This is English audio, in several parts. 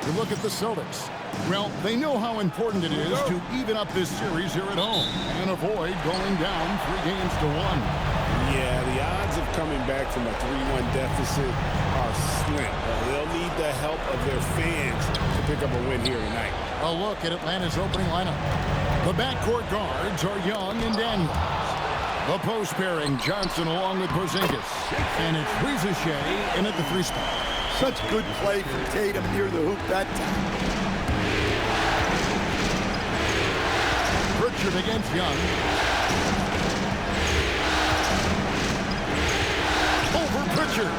You look at the Celtics. Well, they know how important it is to even up this series here at home and avoid going down 3 games to 1. Yeah, the odds of coming back from a 3-1 deficit are slim. They'll need the help of their fans to pick up a win here tonight. A look at Atlanta's opening lineup. The backcourt guards are Young and Daniels. The post pairing, Johnson along with Porzingis. And it's Riza-Shea in at the 3 spot. Such good play from Tatum near the hoop that time. Pritchard against Young. Over Pritchard.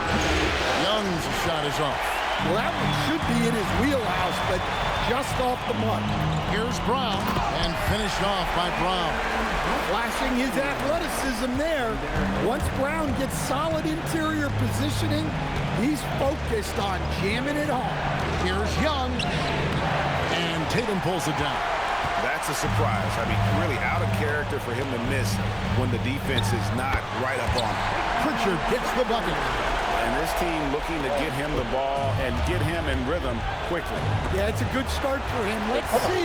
Young's shot is off. Well, that one should be in his wheelhouse, but just off the mark. Here's Brown, and finished off by Brown. Flashing his athleticism there. Once Brown gets solid interior positioning, he's focused on jamming it home. Here's Young, and Tatum pulls it down. That's a surprise. I mean, really out of character for him to miss when the defense is not right up on him. Pritchard gets the bucket. And this team looking to get him the ball and get him in rhythm quickly. Yeah, it's a good start for him. Let's see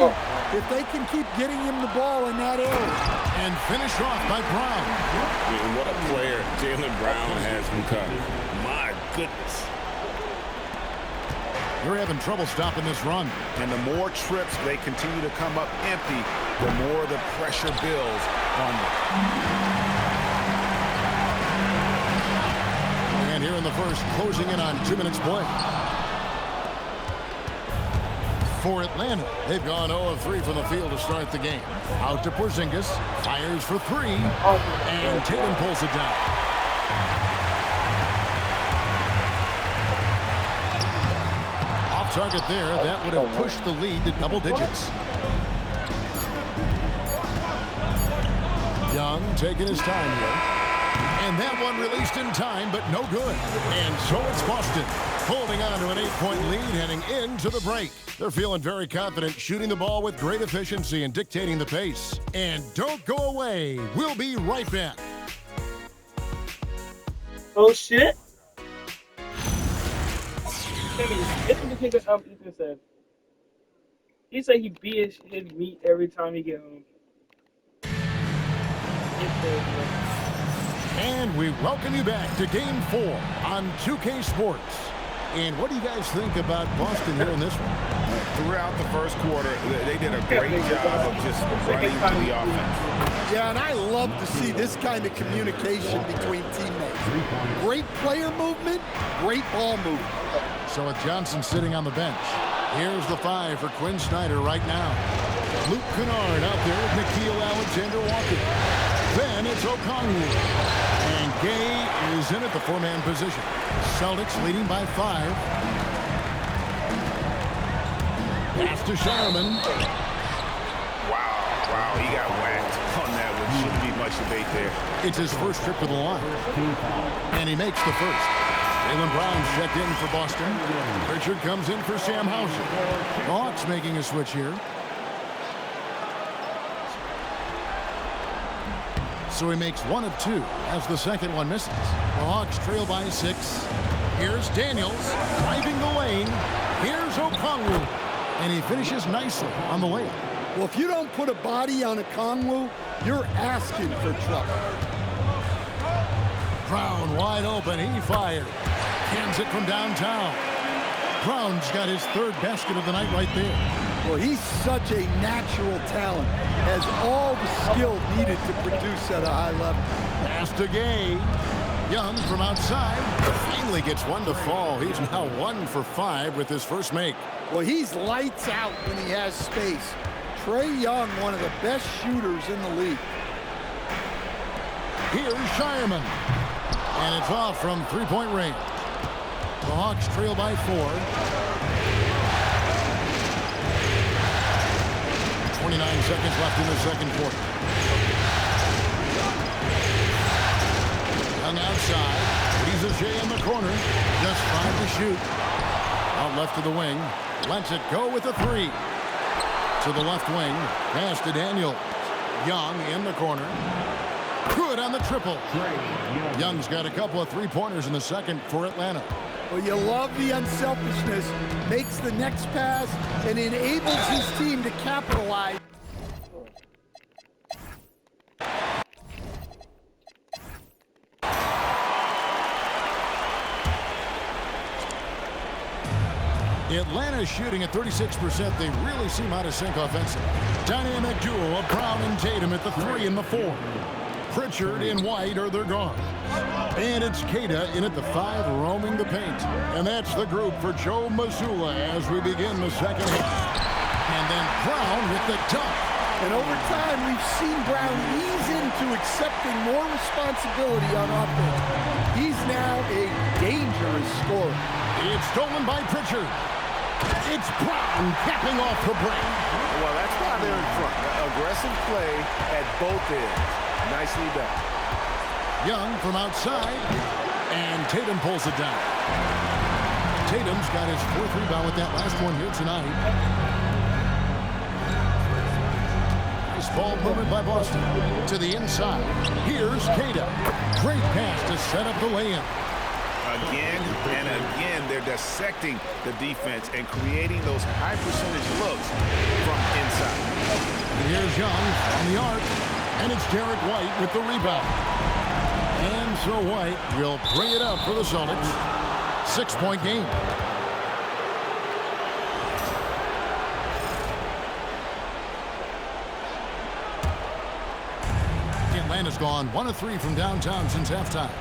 if they can keep getting him the ball in that area. And finish off by Brown. I mean, what a player Jaylen Brown has become. My goodness. They're having trouble stopping this run. And the more trips they continue to come up empty, the more the pressure builds on them. And here in the first, closing in on 2 minutes play. For Atlanta, they've gone 0 of 3 from the field to start the game. Out to Porzingis, fires for 3, and Tatum pulls it down. Off target there, that would have pushed the lead to double digits. Young taking his time here. And that one released in time, but no good. And so it's Boston, holding on to an 8-point lead heading into the break. They're feeling very confident, shooting the ball with great efficiency and dictating the pace. And don't go away. We'll be right back. Oh, shit. Ethan said. He said he beat his meat every time he get home. And we welcome you back to Game 4 on 2K Sports. And what do you guys think about Boston here in this one? Throughout the first quarter, they did a great job of just running to the offense. Yeah, and I love to see this kind of communication between teammates. Great player movement, great ball movement. So with Johnson sitting on the bench, here's the 5 for Quinn Snyder right now. Luke Kennard out there with Nickeil Alexander-Walker. Then it's Okongwu. And Gay is in at the 4-man position. Celtics leading by 5. Pass to Shireman. Wow, he got whacked on that one. Shouldn't be much debate there. It's his first trip to the line. And he makes the first. Jaylen Brown's checked in for Boston. Pritchard comes in for Sam Hauser. The Hawks making a switch here. So he makes 1 of 2 as the second one misses. The Hawks trail by 6. Here's Daniels driving the lane. Here's Okongwu. And he finishes nicely on the layup. Well, if you don't put a body on Okongwu, you're asking for trouble. Brown wide open. He fired. Cans it from downtown. Brown's got his 3rd basket of the night right there. Well, he's such a natural talent. Has all the skill needed to produce at a high level. Pass to Gay. Young from outside finally gets one to fall. He's now 1 for 5 with his first make. Well, he's lights out when he has space. Trae Young, one of the best shooters in the league. Here's Shireman. And it's off from 3-point range. The Hawks trail by 4. 29 seconds left in the second quarter. Young outside. Riza-Shea in the corner. Just 5 to shoot. Out left to the wing. Lets it go with a 3. To the left wing. Pass to Daniels. Young in the corner. Good on the triple. Young's got a couple of 3-pointers in the second for Atlanta. Well, you love the unselfishness, makes the next pass, and enables his team to capitalize. Atlanta shooting at 36%. They really seem out of sync offensively. Dynamic duo of Brown and Tatum at the 3 and the 4. Pritchard and White are their guards. And it's Queta in at the 5, roaming the paint. And that's the group for Joe Mazzulla as we begin the second half. And then Brown with the dunk. And over time, we've seen Brown ease into accepting more responsibility on offense. He's now a dangerous scorer. It's stolen by Pritchard. It's Brown capping off the break. Well, that's why they're in front. Aggressive play at both ends. Nicely done. Young from outside, and Tatum pulls it down. Tatum's got his 4th rebound with that last one here tonight. Nice ball movement by Boston. To the inside. Here's Queta. Great pass to set up the layup. Again and again, they're dissecting the defense and creating those high percentage looks from inside. And here's Young on the arc, and it's Derek White with the rebound. And so White will bring it up for the Celtics. 6-point game. Atlanta's gone 1 of 3 from downtown since halftime.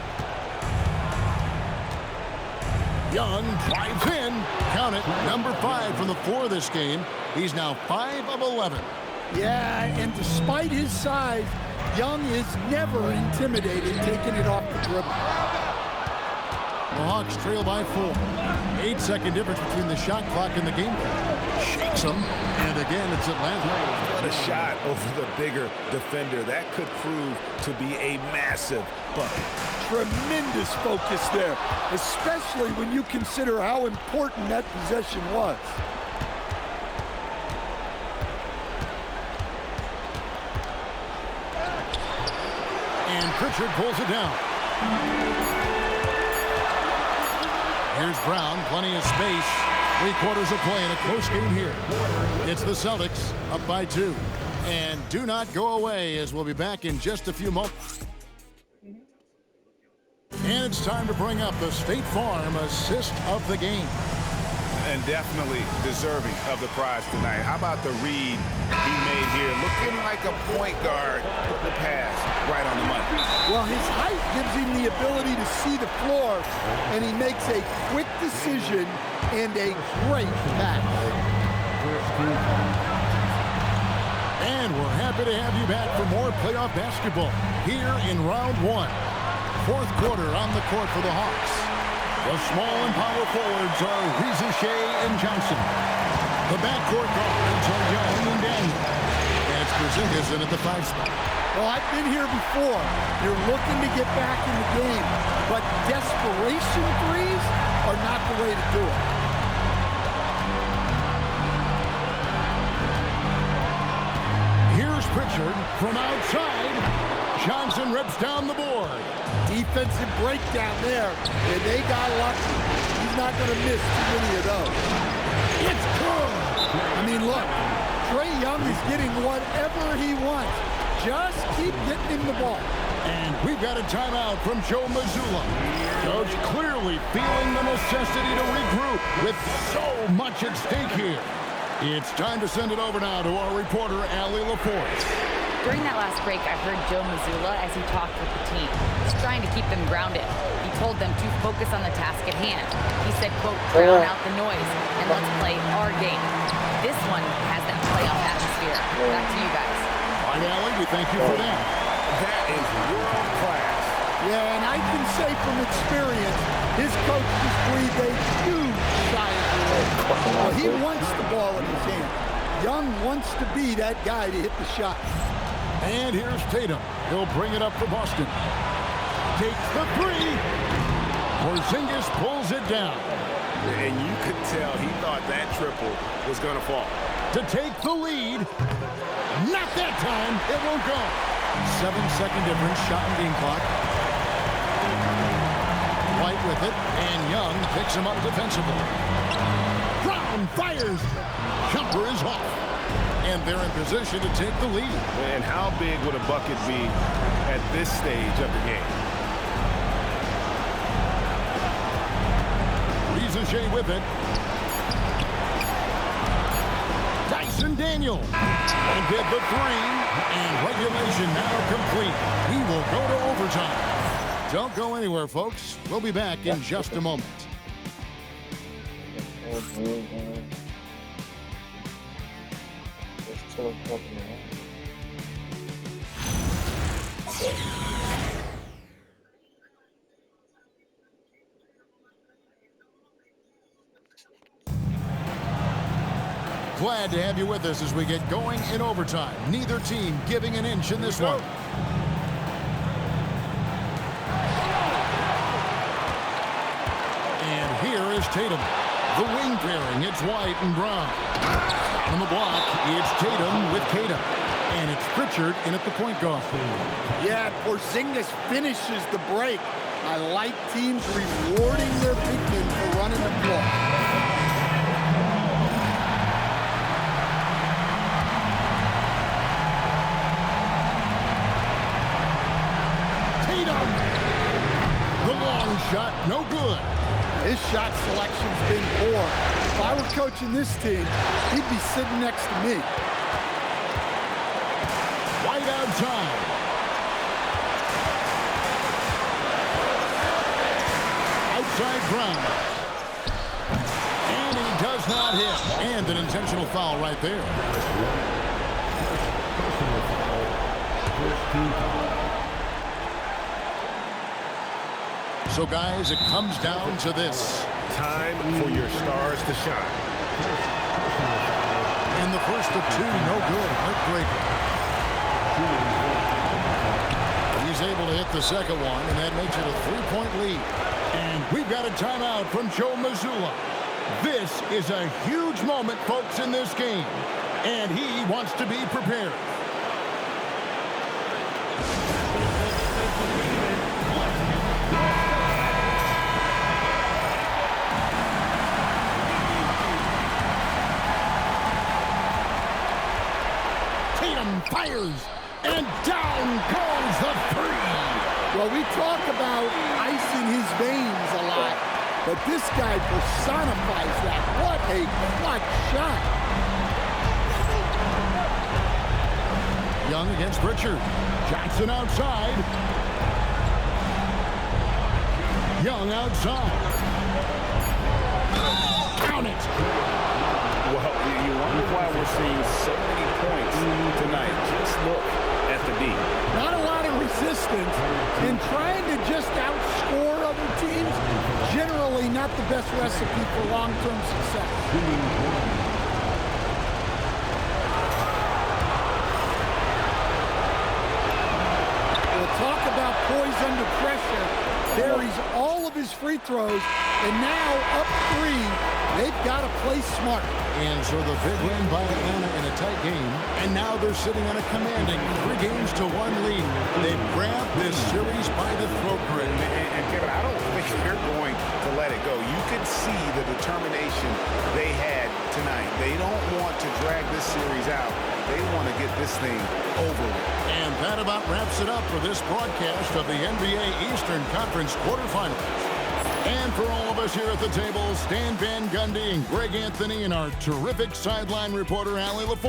Young drives in. Count it. Number 5 from the 4 this game. He's now 5 of 11. Yeah, and despite his size, Young is never intimidated taking it off the dribble. The Hawks trail by 4. 8-second difference between the shot clock and the game clock. Shakes them, and again it's Atlanta. What a shot over the bigger defender. That could prove to be a massive bucket. Tremendous focus there, especially when you consider how important that possession was. And Pritchard pulls it down. Here's Brown, plenty of space. 3/4 of play in a close game here. It's the Celtics up by 2. And do not go away, as we'll be back in just a few moments. And it's time to bring up the State Farm assist of the game. And definitely deserving of the prize tonight. How about the read he made here? Looking like a point guard. Put the pass right on the money. Well, his height gives him the ability to see the floor, and he makes a quick decision and a great pass. And we're happy to have you back for more playoff basketball here in round 1. 4th quarter on the court for the Hawks. The small and power forwards are Rizuchet and Johnson. The backcourt guards are Young and Daniel. And it's Porzingis in at the 5 spot. Well, I've been here before. You're looking to get back in the game, but desperation threes are not the way to do it. Here's Pritchard from outside. Johnson rips down the board. Defensive breakdown there, and they got lucky. He's not going to miss too many of those. It's good. I mean, look, Trae Young is getting whatever he wants. Just keep getting him the ball. And we've got a timeout from Joe Mazzulla. Coach clearly feeling the necessity to regroup with so much at stake here. It's time to send it over now to our reporter, Allie LaForce. During that last break, I heard Joe Mazzulla as he talked with the team. He's trying to keep them grounded. He told them to focus on the task at hand. He said, quote, drown out the noise and let's play our game. This one has that playoff atmosphere. Back to you guys. All right, Allie, we thank you for that. That is world class. Yeah, and I can say from experience, his coach just breathed a huge sigh of relief. Well, he wants the ball in his hand. Young wants to be that guy to hit the shot. And here's Tatum. He'll bring it up for Boston. Takes the 3. Porzingis pulls it down. And you could tell he thought that triple was going to fall. To take the lead. Not that time. It won't go. 7-second difference. Shot and game clock. fight with it, and Young picks him up defensively. Brown fires. Jumper is off. And they're in position to take the lead. And how big would a bucket be at this stage of the game? Riza with it. Dyson Daniel will get the three, and regulation now complete. We will go to overtime. Don't go anywhere, folks. We'll be back in just a moment. Glad to have you with us as we get going in overtime. Neither team giving an inch in this one. And here is Tatum. The wing pairing, it's White and Brown. On the block, it's Tatum with Tatum. And it's Pritchard in at the point guard. Yeah, Porzingis finishes the break. I like teams rewarding their big men for running the floor. Shot no good. His shot selection's been poor. If I were coaching this team, he'd be sitting next to me. White outside. Outside Brown. And he does not hit. And an intentional foul right there. So, guys, it comes down to this. Time for your stars to shine. And the first of two, no good. Heartbreaker. He's able to hit the second one, and that makes it a three-point lead. And we've got a timeout from Joe Mazzulla. This is a huge moment, folks, in this game. And he wants to be prepared. Fires, and down goes the three. Well, we talk about ice in his veins a lot, but this guy personifies that. What a clutch shot. Young against Pritchard. Johnson outside. Young outside. Count it. Well, you wonder why we're seeing so many points tonight. Just look at the D. Not a lot of resistance, and trying to just outscore other teams, generally not the best recipe for long-term success. We'll talk about poise under pressure. Buries all of his free throws, and now up three. They've got to play smart. And so the big win by Atlanta in a tight game. And now they're sitting on a commanding 3-1 lead. They've grabbed this series by the throat. And Kevin, I don't think they're going to let it go. You could see the determination they had tonight. They don't want to drag this series out. They want to get this thing over with. And that about wraps it up for this broadcast of the NBA Eastern Conference quarterfinals. And for all of us here at the table, Stan Van Gundy and Greg Anthony and our terrific sideline reporter, Allie LaForge.